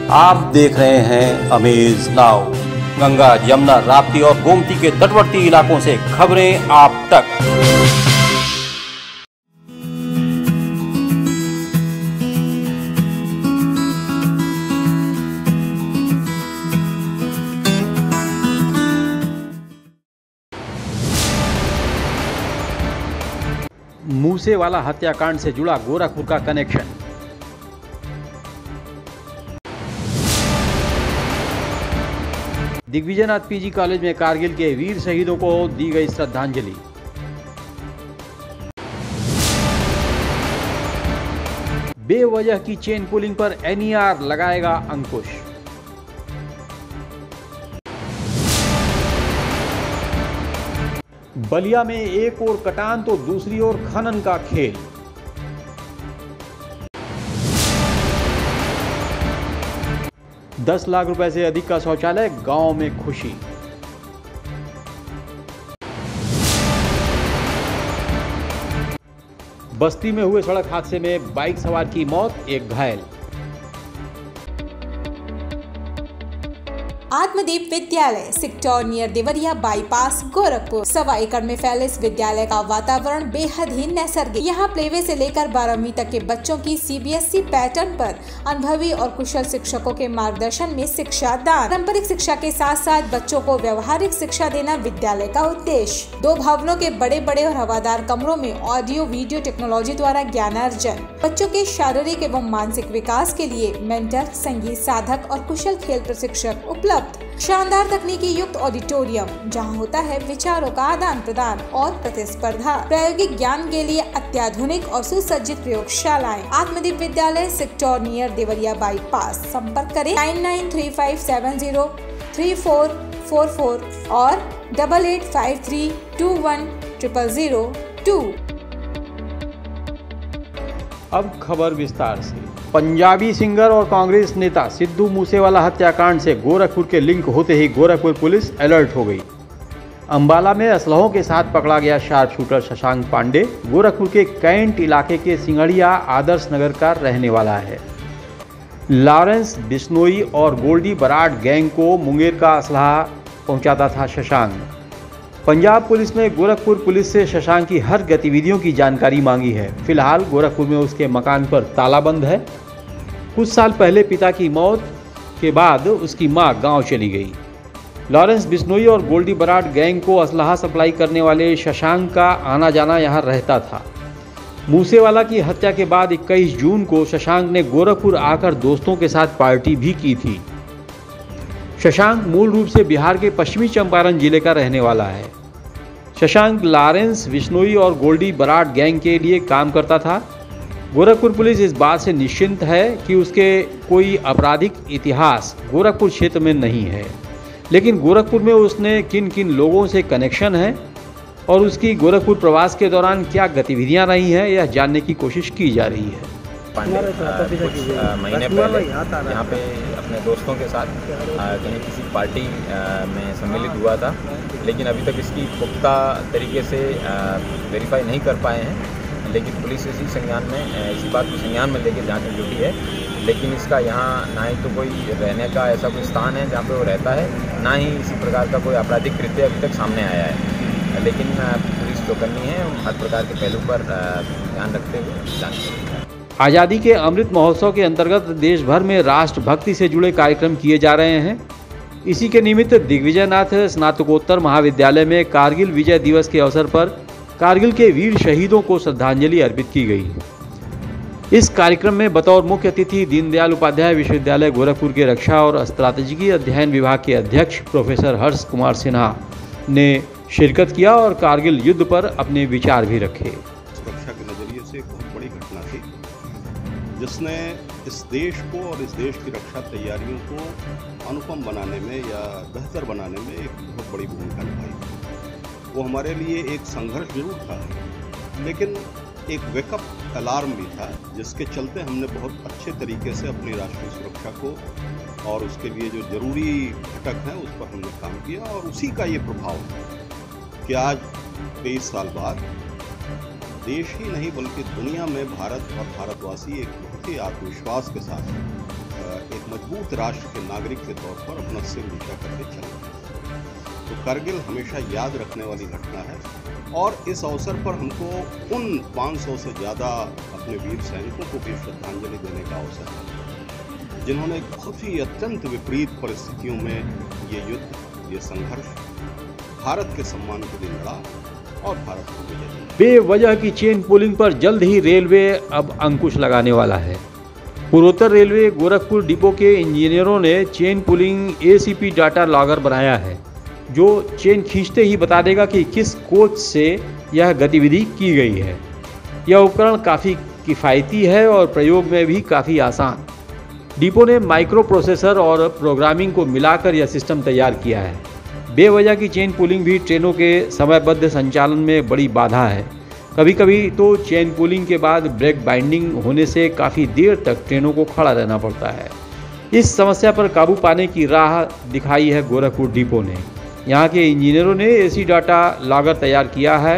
आप देख रहे हैं अमेज नाउ। गंगा, यमुना, राप्ती और गोमती के तटवर्ती इलाकों से खबरें आप तक। मूसेवाला हत्याकांड से जुड़ा गोरखपुर का कनेक्शन। दिग्विजयनाथ पीजी कॉलेज में कारगिल के वीर शहीदों को दी गई श्रद्धांजलि। बेवजह की चेन पुलिंग पर एनईआर लगाएगा अंकुश। बलिया में एक ओर कटान तो दूसरी ओर खनन का खेल। ₹10 लाख से अधिक का शौचालय, गांव में खुशी। बस्ती में हुए सड़क हादसे में बाइक सवार की मौत, एक घायल। आत्मदीप विद्यालय sector near Deoria bypass Gorakhpur. 1.25 एकड़ में फैले इस विद्यालय का वातावरण बेहद ही नैसर्गिक। यहाँ प्लेवे से लेकर 12वीं तक के बच्चों की CBSE पैटर्न पर अनुभवी और कुशल शिक्षकों के मार्गदर्शन में शिक्षा दान। पारंपरिक शिक्षा के साथ साथ बच्चों को व्यवहारिक शिक्षा देना विद्यालय का उद्देश्य। 2 भवनों के बड़े बड़े और हवादार कमरों में ऑडियो वीडियो टेक्नोलॉजी द्वारा ज्ञानार्जन। बच्चों के शारीरिक एवं मानसिक विकास के लिए मेंटर, संगीत साधक और कुशल खेल प्रशिक्षक उपलब्ध। शानदार तकनीकी युक्त ऑडिटोरियम जहां होता है विचारों का आदान प्रदान और प्रतिस्पर्धा। प्रायोगिक ज्ञान के लिए अत्याधुनिक और सुसज्जित प्रयोगशालाएं। आत्मदीप विद्यालय सेक्टर नियर देवरिया बाईपास। संपर्क करें 9935703444 और 8853210002। अब खबर विस्तार से। पंजाबी सिंगर और कांग्रेस नेता सिद्धू मूसेवाला हत्याकांड से गोरखपुर के लिंक होते ही गोरखपुर पुलिस अलर्ट हो गई। अंबाला में असलहों के साथ पकड़ा गया शार्प शूटर शशांक पांडे गोरखपुर के कैंट इलाके के सिंगड़िया आदर्श नगर का रहने वाला है। लॉरेंस बिश्नोई और गोल्डी बराड़ गैंग को मुंगेर का असलहा पहुंचाता था शशांक। पंजाब पुलिस ने गोरखपुर पुलिस से शशांक की हर गतिविधियों की जानकारी मांगी है। फिलहाल गोरखपुर में उसके मकान पर ताला बंद है। कुछ साल पहले पिता की मौत के बाद उसकी मां गांव चली गई। लॉरेंस बिश्नोई और गोल्डी बराड़ गैंग को असलहा सप्लाई करने वाले शशांक का आना जाना यहां रहता था। मूसेवाला की हत्या के बाद 21 जून को शशांक ने गोरखपुर आकर दोस्तों के साथ पार्टी भी की थी। शशांक मूल रूप से बिहार के पश्चिमी चंपारण जिले का रहने वाला है। शशांक लॉरेंस बिश्नोई और गोल्डी बराड़ गैंग के लिए काम करता था। गोरखपुर पुलिस इस बात से निश्चिंत है कि उसके कोई आपराधिक इतिहास गोरखपुर क्षेत्र में नहीं है, लेकिन गोरखपुर में उसने किन किन लोगों से कनेक्शन है और उसकी गोरखपुर प्रवास के दौरान क्या गतिविधियां रही हैं, यह जानने की कोशिश की जा रही है। कुछ महीने पहले यहाँ पे अपने दोस्तों के साथ कहीं किसी पार्टी में सम्मिलित हुआ था, लेकिन अभी तक इसकी पुख्ता तरीके से वेरीफाई नहीं कर पाए हैं। लेकिन पुलिस इसी बात को संज्ञान में लेकर जांच में जुटी है। लेकिन इसका यहाँ ना ही तो कोई रहने का ऐसा कोई स्थान है जहाँ पे वो रहता है, ना ही इसी प्रकार का कोई आपराधिक कृत्य अभी तक सामने आया है। लेकिन पुलिस जो करनी है हर प्रकार के पहलू पर ध्यान रखते हुए जांच करेगी। आज़ादी के अमृत महोत्सव के अंतर्गत देश भर में राष्ट्रभक्ति से जुड़े कार्यक्रम किए जा रहे हैं। इसी के निमित्त दिग्विजयनाथ स्नातकोत्तर महाविद्यालय में कारगिल विजय दिवस के अवसर पर कारगिल के वीर शहीदों को श्रद्धांजलि अर्पित की गई। इस कार्यक्रम में बतौर मुख्य अतिथि दीनदयाल उपाध्याय विश्वविद्यालय गोरखपुर के रक्षा और स्ट्रैटेजिक अध्ययन विभाग के अध्यक्ष प्रोफेसर हर्ष कुमार सिन्हा ने शिरकत किया और कारगिल युद्ध पर अपने विचार भी रखे। सुरक्षा के नज़रिए से एक बहुत बड़ी घटना थी जिसने इस देश को और इस देश की रक्षा तैयारियों को अनुपम बनाने में या बेहतर बनाने में एक बहुत बड़ी भूमिका निभाई। वो हमारे लिए एक संघर्ष जरूर था, लेकिन एक वेकअप अलार्म भी था, जिसके चलते हमने बहुत अच्छे तरीके से अपनी राष्ट्रीय सुरक्षा को और उसके लिए जो जरूरी घटक हैं उस पर हमने काम किया। और उसी का ये प्रभाव है कि आज 23 साल बाद देश ही नहीं बल्कि दुनिया में भारत और भारतवासी एक बहुत ही आत्मविश्वास के साथ एक मजबूत संयुक्त राष्ट्र के नागरिक के तौर पर अपना सिर ऊंचा करके चल रहे हैं। तो कारगिल हमेशा याद रखने वाली घटना है और इस अवसर पर हमको उन 500 से ज़्यादा अपने वीर सैनिकों को भी श्रद्धांजलि देने का अवसर है, जिन्होंने बहुत ही अत्यंत विपरीत परिस्थितियों में ये युद्ध, ये संघर्ष भारत के सम्मान के लिए लड़ा और भारत को विजय दिया। बेवजह की चेन पुलिंग पर जल्द ही रेलवे अब अंकुश लगाने वाला है। पूर्वोत्तर रेलवे गोरखपुर डिपो के इंजीनियरों ने chain pulling ACP data logger बनाया है, जो चेन खींचते ही बता देगा कि किस कोच से यह गतिविधि की गई है। यह उपकरण काफ़ी किफ़ायती है और प्रयोग में भी काफ़ी आसान। डिपो ने माइक्रो प्रोसेसर और प्रोग्रामिंग को मिलाकर यह सिस्टम तैयार किया है। बेवजह की चेन पुलिंग भी ट्रेनों के समयबद्ध संचालन में बड़ी बाधा है। कभी कभी तो चेन पुलिंग के बाद ब्रेक बाइंडिंग होने से काफ़ी देर तक ट्रेनों को खड़ा रहना पड़ता है। इस समस्या पर काबू पाने की राह दिखाई है गोरखपुर डिपो ने। यहाँ के इंजीनियरों ने एसी डाटा लॉगर तैयार किया है,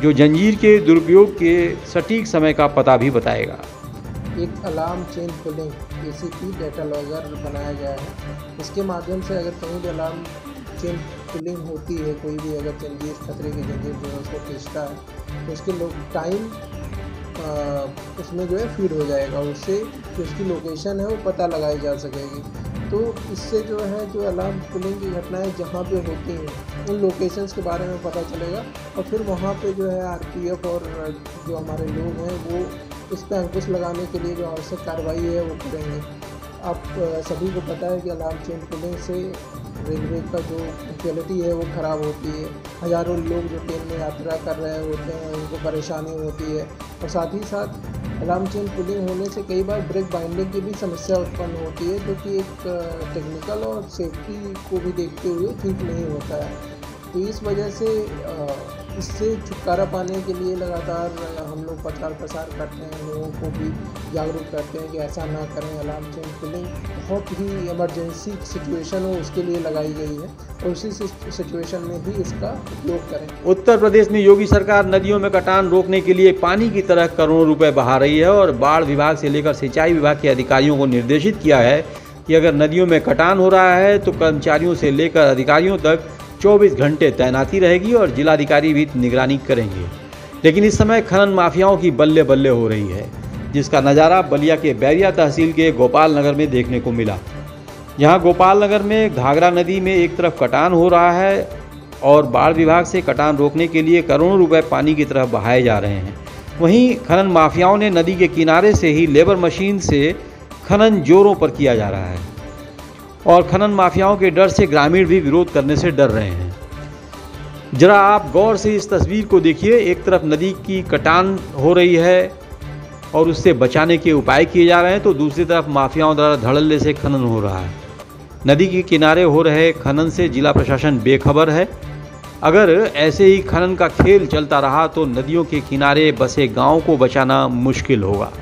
जो जंजीर के दुरुपयोग के सटीक समय का पता भी बताएगा। एक alarm chain pulling ACP data logger बनाया गया है। इसके माध्यम से अगर कहीं भी अलार्म चेन पुलिंग होती है, कोई भी अगर जंजीर खतरे की जंजीर जो है उसको खींचता है, तो उसके टाइम उसमें जो है फीड हो जाएगा, उससे जो उसकी लोकेशन है वो पता लगाई जा सकेगी। तो इससे जो है जो अलार्म पुलिंग की घटनाएं जहाँ पे होती हैं उन लोकेशंस के बारे में पता चलेगा और फिर वहाँ पे जो है आरपीएफ और जो हमारे लोग हैं वो इस पर अंकुश लगाने के लिए जो आवश्यक कार्रवाई है वो करेंगे। आप सभी को पता है कि अलार्म चेन पुलिंग से रेलवे का जो क्वालिटी है वो ख़राब होती है। हज़ारों लोग जो ट्रेन में यात्रा कर रहे होते हैं उनको परेशानी होती है और साथ ही साथ अलार्म चेन पुलिंग होने से कई बार ब्रेक बाइंडिंग की भी समस्या उत्पन्न होती है, जो कि एक टेक्निकल और सेफ्टी को भी देखते हुए ठीक नहीं होता है। तो इस वजह से इससे छुटकारा पाने के लिए लगातार हम लोग प्रचार प्रसार करते हैं, लोगों को भी जागरूक करते हैं कि ऐसा ना करें। अलार्म चेन पुलिंग बहुत ही इमरजेंसी सिचुएशन हो उसके लिए लगाई गई है और उसी सिचुएशन में ही इसका उपयोग करें। उत्तर प्रदेश में योगी सरकार नदियों में कटान रोकने के लिए पानी की तरह करोड़ों रुपए बहा रही है और बाढ़ विभाग से लेकर सिंचाई विभाग के अधिकारियों को निर्देशित किया है कि अगर नदियों में कटान हो रहा है तो कर्मचारियों से लेकर अधिकारियों तक 24 घंटे तैनाती रहेगी और जिलाधिकारी भी निगरानी करेंगे। लेकिन इस समय खनन माफियाओं की बल्ले बल्ले हो रही है, जिसका नज़ारा बलिया के बैरिया तहसील के गोपाल नगर में देखने को मिला। यहाँ गोपाल नगर में घाघरा नदी में एक तरफ कटान हो रहा है और बाढ़ विभाग से कटान रोकने के लिए करोड़ों रुपए पानी की तरफ बहाए जा रहे हैं। वहीं खनन माफियाओं ने नदी के किनारे से ही लेबर मशीन से खनन जोरों पर किया जा रहा है और खनन माफियाओं के डर से ग्रामीण भी विरोध करने से डर रहे हैं। जरा आप गौर से इस तस्वीर को देखिए। एक तरफ नदी की कटान हो रही है और उससे बचाने के उपाय किए जा रहे हैं, तो दूसरी तरफ माफियाओं द्वारा धड़ल्ले से खनन हो रहा है। नदी के किनारे हो रहे खनन से जिला प्रशासन बेखबर है। अगर ऐसे ही खनन का खेल चलता रहा तो नदियों के किनारे बसे गांवों को बचाना मुश्किल होगा।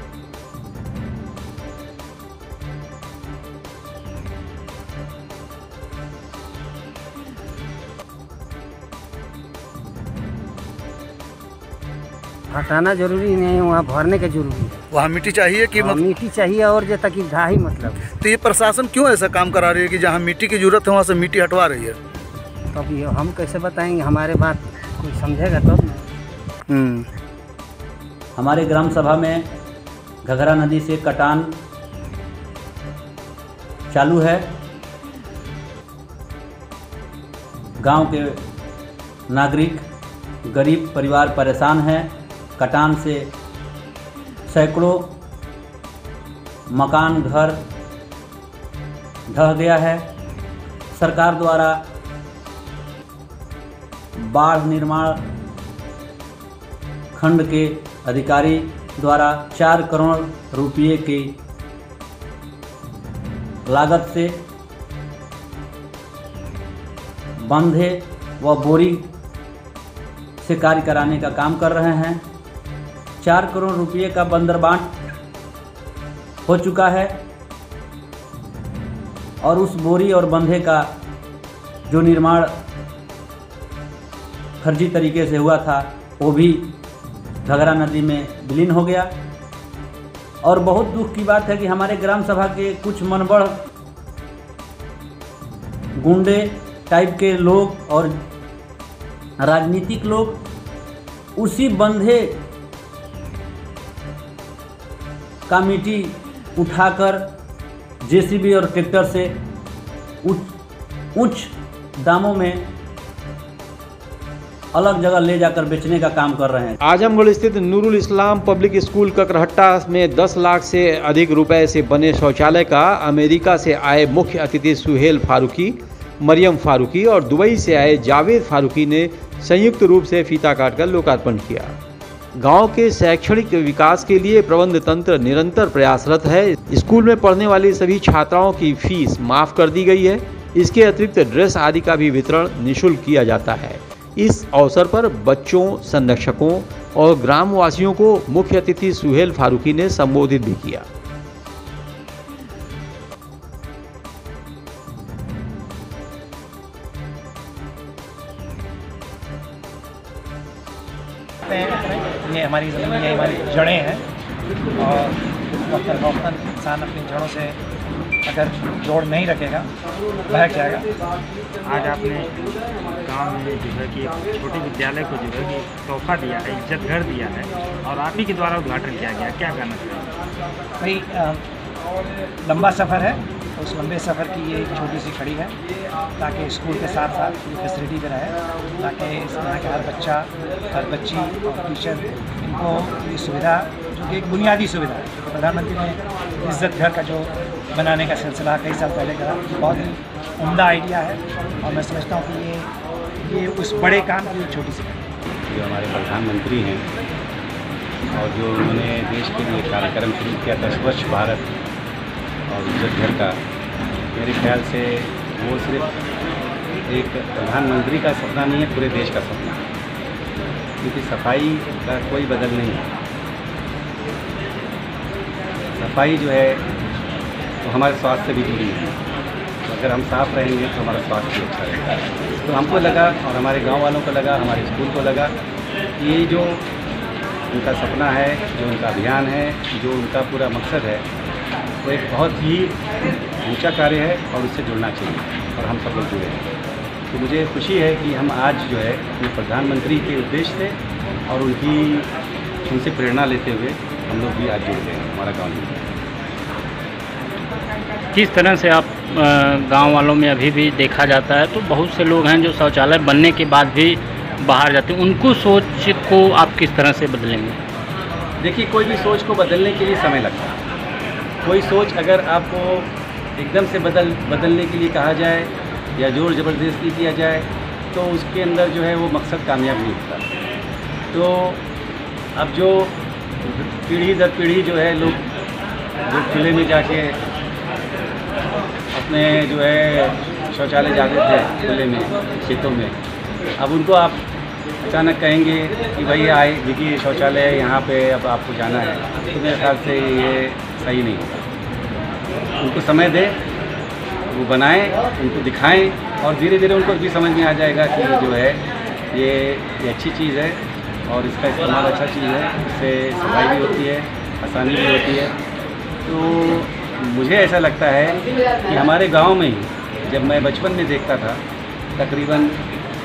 हटाना जरूरी नहीं है, वहाँ भरने का जरूरी है। वहाँ मिट्टी चाहिए कि मिट्टी चाहिए और जो तक ढाई मतलब। तो ये प्रशासन क्यों ऐसा काम करा रही है कि जहाँ मिट्टी की जरूरत है वहाँ से मिट्टी हटवा रही है? तो अभी हम कैसे बताएंगे, हमारे बात कोई समझेगा तब ना। हमारे ग्राम सभा में घघरा नदी से कटान चालू है। गांव के नागरिक गरीब परिवार परेशान हैं। कटान से सैकड़ों मकान घर ढह गया है। सरकार द्वारा बाढ़ निर्माण खंड के अधिकारी द्वारा 4 करोड़ रुपये की लागत से बंधे व बोरी से कार्य कराने का काम कर रहे हैं। 4 करोड़ रुपये का बंदरबांट हो चुका है और उस बोरी और बंधे का जो निर्माण फर्जी तरीके से हुआ था वो भी घघरा नदी में विलीन हो गया। और बहुत दुख की बात है कि हमारे ग्राम सभा के कुछ मनबड़ गुंडे टाइप के लोग और राजनीतिक लोग उसी बंधे का मिट्टी उठाकर जेसीबी और ट्रैक्टर से उच्च दामों में अलग जगह ले जाकर बेचने का काम कर रहे हैं। आजमगढ़ स्थित नूरुल इस्लाम पब्लिक स्कूल ककरहट्टा में 10 लाख से अधिक रुपए से बने शौचालय का अमेरिका से आए मुख्य अतिथि सुहेल फारूकी, मरियम फारूकी और दुबई से आए जावेद फारूकी ने संयुक्त रूप से फीता काटकर लोकार्पण किया। गांव के शैक्षणिक विकास के लिए प्रबंध तंत्र निरंतर प्रयासरत है। स्कूल में पढ़ने वाली सभी छात्राओं की फीस माफ कर दी गई है। इसके अतिरिक्त ड्रेस आदि का भी वितरण निःशुल्क किया जाता है। इस अवसर पर बच्चों, संरक्षकों और ग्रामवासियों को मुख्य अतिथि सुहेल फारूकी ने संबोधित भी किया। ये हमारी ज़मीन, ये हमारी जड़ें हैं और वक्तन इंसान अपनी जड़ों से अगर जोड़ नहीं रखेगा बहक जाएगा। आज आपने गांव में जो है कि एक छोटे विद्यालय को जो है कि तोहफा दिया है, इज्जत घर दिया है और आप ही के द्वारा उद्घाटन किया गया, क्या कहना चाहिए? भाई लंबा सफ़र है, उस लंबे सफ़र की ये एक छोटी सी खड़ी है ताकि स्कूल के साथ साथ ये फैसिलिटी भी रहे, ताकि इस तरह के हर बच्चा, हर बच्ची और टीचर इनको ये सुविधा जो कि एक बुनियादी सुविधा है। प्रधानमंत्री ने इज्जत घर का जो बनाने का सिलसिला कई साल पहले करा, बहुत ही उम्दा आइडिया है और मैं समझता हूँ कि ये उस बड़े काम की एक छोटी सी जो हमारे प्रधानमंत्री हैं और जो उन्होंने देश के लिए कार्यक्रम शुरू किया था स्वच्छ भारत और इज्जत घर का, मेरे ख्याल से वो सिर्फ एक प्रधानमंत्री का सपना नहीं है, पूरे देश का सपना है। क्योंकि सफाई का कोई बदल नहीं है। सफाई जो है तो हमारे स्वास्थ्य से भी जुड़ी है। अगर हम साफ रहेंगे तो हमारा स्वास्थ्य भी अच्छा रहेगा। तो हमको लगा और हमारे गांव वालों को लगा, हमारे स्कूल को लगा कि ये जो उनका सपना है, जो उनका अभियान है, जो उनका पूरा मकसद है, वो एक बहुत ही ऊंचा कार्य है और उससे जुड़ना चाहिए और हम सब लोग जुड़े हैं। तो मुझे खुशी है कि हम आज जो है अपने प्रधानमंत्री के उद्देश्य से और उनसे प्रेरणा लेते हुए हम लोग भी आज जुड़ गए हैं हमारा गाँव में। किस तरह से आप गांव वालों में अभी भी देखा जाता है तो बहुत से लोग हैं जो शौचालय बनने के बाद भी बाहर जाते हैं, उनको सोच को आप किस तरह से बदलेंगे? देखिए, कोई भी सोच को बदलने के लिए समय लगता है। कोई सोच अगर आपको एकदम से बदलने के लिए कहा जाए या जोर ज़बरदस्ती किया जाए तो उसके अंदर जो है वो मकसद कामयाब नहीं होता। तो अब जो पीढ़ी दर पीढ़ी जो है लोग जो खुले में जाके अपने जो है शौचालय जाते थे खुले में खेतों में, अब उनको आप अचानक कहेंगे कि भाई आए देखिए शौचालय है यहाँ पे, अब आपको जाना है, तो मेरे ख्याल से ये सही नहीं होगा। उनको समय दें, वो बनाएं, उनको दिखाएं और धीरे धीरे उनको भी समझ में आ जाएगा कि जो है ये अच्छी चीज़ है और इसका इस्तेमाल अच्छा चीज़ है, इससे सफाई भी होती है, आसानी भी होती है। तो मुझे ऐसा लगता है कि हमारे गांव में ही जब मैं बचपन में देखता था तकरीबन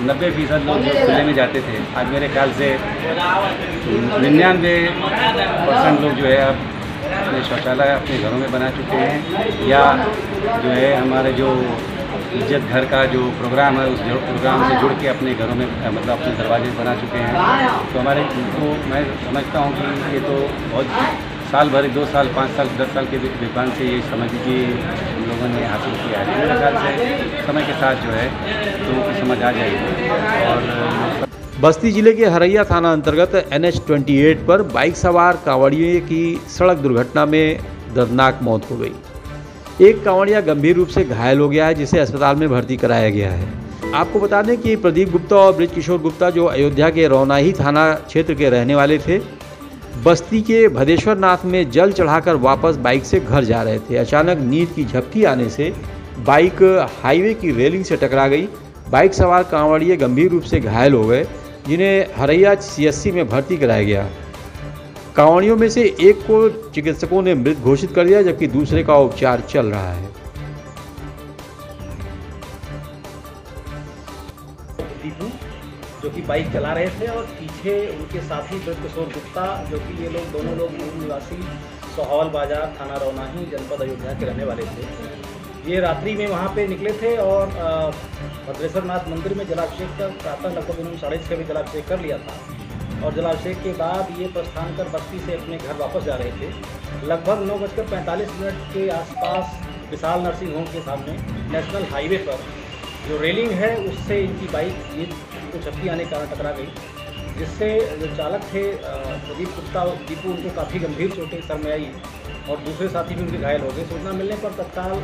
90% लोग जो खुले में जाते थे, आज मेरे ख्याल से 99% लोग जो है अब अपने शौचालय अपने घरों में बना चुके हैं या जो है हमारे जो इज्जत घर का जो प्रोग्राम है उस प्रोग्राम से जुड़ के अपने घरों में मतलब अपने दरवाजे बना चुके हैं। तो हमारे को मैं समझता हूँ कि ये तो बहुत साल भर 2 साल 5 साल 10 साल के विद्वान से ये समझ की हम लोगों ने हासिल किया है। मेरे ख्याल से समय के साथ जो है लोगों को समझ आ जाएगी। और बस्ती जिले के हरैया थाना अंतर्गत NH-28 पर बाइक सवार कांवड़िये की सड़क दुर्घटना में दर्दनाक मौत हो गई। एक कांवड़िया गंभीर रूप से घायल हो गया है, जिसे अस्पताल में भर्ती कराया गया है। आपको बता दें कि प्रदीप गुप्ता और ब्रिज किशोर गुप्ता जो अयोध्या के रौनाही थाना क्षेत्र के रहने वाले थे, बस्ती के भदेश्वर नाथ में जल चढ़ाकर वापस बाइक से घर जा रहे थे। अचानक नींद की झपकी आने से बाइक हाईवे की रेलिंग से टकरा गई। बाइक सवार कांवड़िये गंभीर रूप से घायल हो गए, जिन्हें हरैया CSC में भर्ती कराया गया। कांवड़ियों में से एक को चिकित्सकों ने मृत घोषित कर दिया, जबकि दूसरे का उपचार चल रहा है। दीपू जो कि बाइक चला रहे थे और पीछे उनके साथी ब्रजकिशोर गुप्ता, जो कि ये लोग दोनों लोग मूल निवासी सोहौल बाजार, थाना रौनाही, जनपद अयोध्या के रहने वाले थे। ये रात्रि में वहाँ पे निकले थे और भद्रेश्वर नाथ मंदिर में जलाभिषेक का प्रातः लगभग उन्होंने 6:30 बजे जलाभिषेक कर लिया था और जलाभिषेक के बाद ये प्रस्थान कर बस्ती से अपने घर वापस जा रहे थे। लगभग 9:45 के आसपास विशाल नर्सिंग होम के सामने नेशनल हाईवे पर जो रेलिंग है उससे इनकी बाइक ये उनको झपकी आने के कारण टकरा गई, जिससे जो चालक थे प्रदीप गुप्ता दीपू, उनको काफ़ी गंभीर चोटें सर में आई और दूसरे साथी भी उनके घायल हो गए। सूचना मिलने पर तत्काल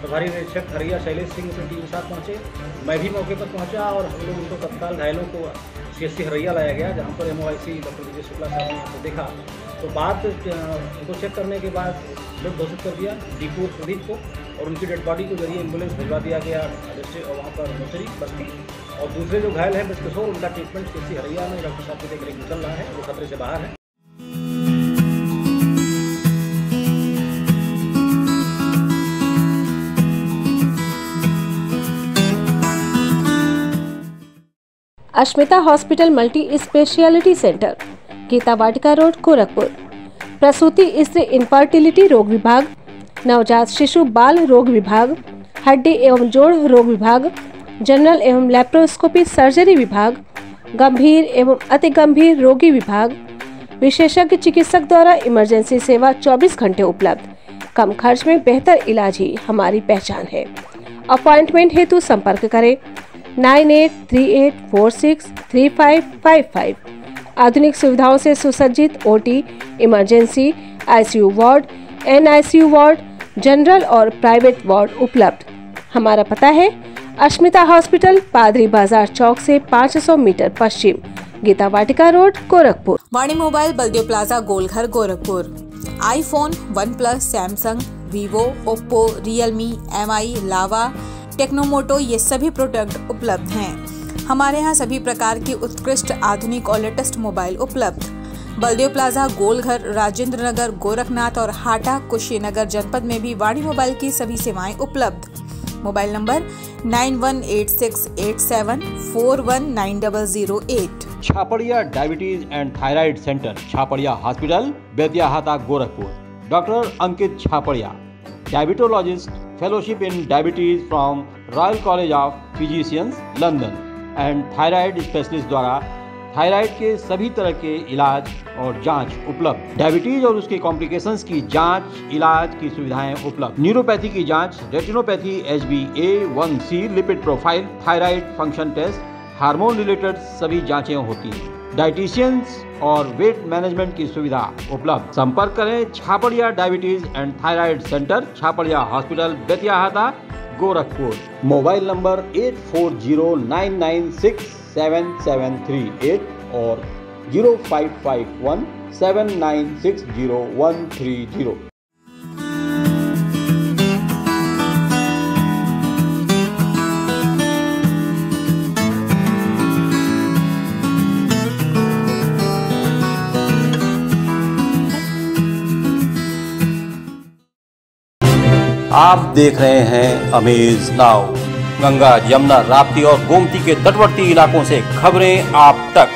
प्रभारी निरीक्षक हरिया शैलेश सिंह अपनी टीम के साथ पहुँचे। मैं भी मौके पर पहुँचा और हम लोग उनको तत्काल घायलों को CSC हरैया लाया गया, जहाँ पर MOIC डॉक्टर विजय शुक्ला साहब ने उनको देखा तो बाद उनको चेक करने के बाद मृत घोषित कर दिया दीपू और प्रदीप को और उनकी डेड बॉडी को जरिए एम्बुलेंस भिजवा दिया गया वहाँ पर मोचरी बस्ती। और दूसरे जो घायल हैं ब्रजकिशोर, उनका ट्रीटमेंट CSC हरैया में डॉक्टर साहब की देखरेख में चल रहा है, वो खतरे से बाहर है। Ashmita hospital multi speciality centre, Gita Vatika road, Gorakhpur. प्रसूति स्त्री इनफर्टिलिटी रोग विभाग, नवजात शिशु बाल रोग विभाग, हड्डी एवं जोड़ रोग विभाग, जनरल एवं लैप्रोस्कोपी सर्जरी विभाग, गंभीर एवं अति गंभीर रोगी विभाग, विशेषज्ञ चिकित्सक द्वारा इमरजेंसी सेवा 24 घंटे उपलब्ध। कम खर्च में बेहतर इलाज ही हमारी पहचान है। अपॉइंटमेंट हेतु संपर्क करें 9838463555। आधुनिक सुविधाओं से सुसज्जित OT, emergency, ICU ward, NICU ward, general और प्राइवेट वार्ड उपलब्ध। हमारा पता है अश्मिता हॉस्पिटल, पादरी बाजार चौक से 500 मीटर पश्चिम, Gita Vatika road, Gorakhpur. Vani mobile, Baldev plaza, Golghar, Gorakhpur. IPhone, OnePlus, Samsung, Vivo, Oppo, Realme, MI, Lava, Tecno Moto, ये सभी प्रोडक्ट उपलब्ध हैं। हमारे यहाँ सभी प्रकार की उत्कृष्ट, आधुनिक और लेटेस्ट मोबाइल उपलब्ध। बलदेव प्लाजा, गोलघर, राजेंद्र नगर, गोरखनाथ और हाटा, कुशीनगर जनपद में भी वाणी मोबाइल की सभी सेवाएं उपलब्ध। Mobile number 918687419008। Chhaparia diabetes and thyroid centre, Chhapariya hospital, Betiahata, Gorakhpur. Doctor Ankit Chhaparia, diabetologist, fellowship in diabetes from Royal College of Physicians, London and thyroid specialist द्वारा थायराइड के सभी तरह के इलाज और जांच उपलब्ध। डायबिटीज और उसके कॉम्प्लिकेशंस की जांच, इलाज की सुविधाएं उपलब्ध। न्यूरोपैथी की जांच, retinopathy, HbA1c, lipid profile, thyroid function test, hormone related सभी जांचें होती हैं। डाइटिशियंस और वेट मैनेजमेंट की सुविधा उपलब्ध। संपर्क करें Chhapadia diabetes and thyroid centre, Chhapariya hospital, Betiahata, Gorakhpur. Mobile number 8409967738 और 05517960 आप देख रहे हैं अमेज नाउ। गंगा, यमुना, राप्ती और गोमती के तटवर्ती इलाकों से खबरें आप तक।